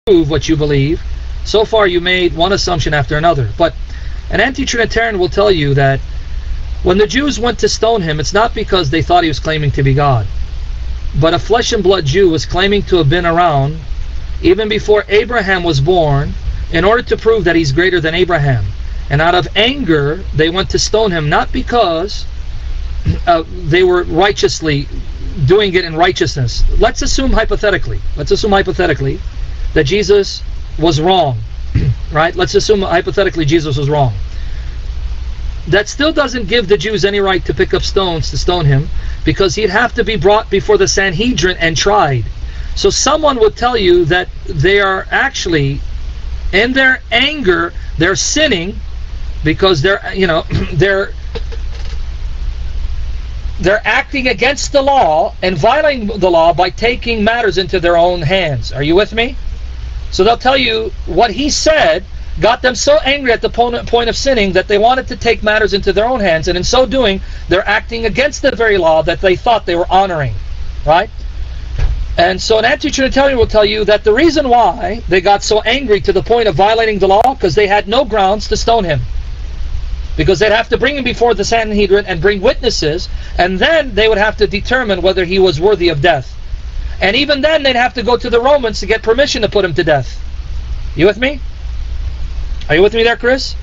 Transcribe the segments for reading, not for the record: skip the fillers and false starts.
prove what you believe. So far you made one assumption after another. But an anti-Trinitarian will tell you that when the Jews went to stone him, it's not because they thought he was claiming to be God. But a flesh and blood Jew was claiming to have been around even before Abraham was born in order to prove that he's greater than Abraham. And out of anger, they went to stone him, not because they were righteously doing it in righteousness. Let's assume hypothetically that Jesus was wrong, right? Let's assume hypothetically Jesus was wrong. That still doesn't give the Jews any right to pick up stones to stone him, because he'd have to be brought before the Sanhedrin and tried. So someone would tell you that they are actually, in their anger, they're sinning because they're acting against the law and violating the law by taking matters into their own hands. Are you with me? So they'll tell you what he said got them so angry at the point of sinning that they wanted to take matters into their own hands, and in so doing, they're acting against the very law that they thought they were honoring, right? And so an anti-Trinitarian will tell you that the reason why they got so angry to the point of violating the law, because they had no grounds to stone him. Because they'd have to bring him before the Sanhedrin and bring witnesses, and then they would have to determine whether he was worthy of death. And even then, they'd have to go to the Romans to get permission to put him to death. You with me? Are you with me there, Chris?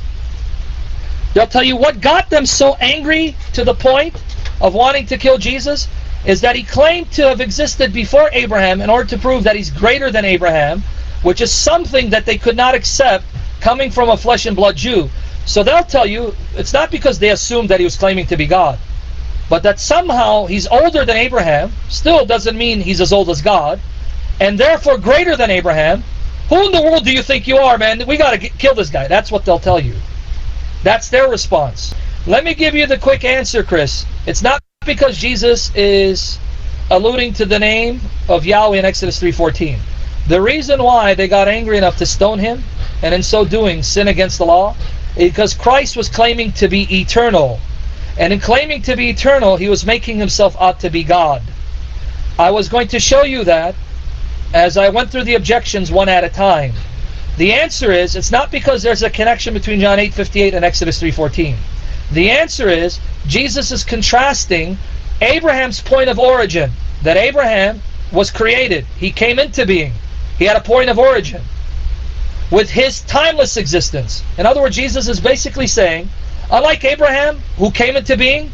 They'll tell you what got them so angry to the point of wanting to kill Jesus is that he claimed to have existed before Abraham in order to prove that he's greater than Abraham, which is something that they could not accept coming from a flesh and blood Jew. So they'll tell you it's not because they assumed that he was claiming to be God, but that somehow he's older than Abraham. Still doesn't mean he's as old as God, and therefore greater than Abraham. Who in the world do you think you are, man? We got to kill this guy. That's what they'll tell you. That's their response. Let me give you the quick answer, Chris. It's not because Jesus is alluding to the name of Yahweh in Exodus 3:14. The reason why they got angry enough to stone him, and in so doing sin against the law, is because Christ was claiming to be eternal. And in claiming to be eternal, he was making himself out to be God. I was going to show you that as I went through the objections one at a time. The answer is, it's not because there's a connection between John 8:58 and Exodus 3:14. The answer is, Jesus is contrasting Abraham's point of origin, that Abraham was created. He came into being. He had a point of origin, with his timeless existence. In other words, Jesus is basically saying, unlike Abraham, who came into being,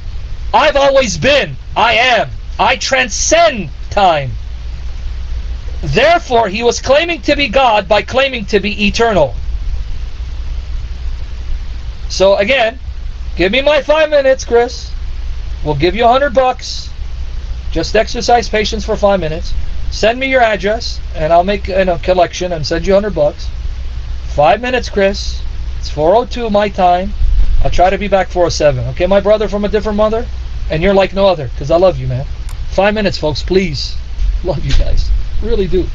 I've always been. I am. I transcend time. Therefore, he was claiming to be God by claiming to be eternal. So again, give me my 5 minutes, Chris. We'll give you $100. Just exercise patience for 5 minutes. Send me your address, and I'll make a collection and send you $100. 5 minutes, Chris. It's 4:02 my time. I'll try to be back 4:07. Okay, my brother from a different mother? And you're like no other, because I love you, man. 5 minutes, folks, please. Love you guys. Really do.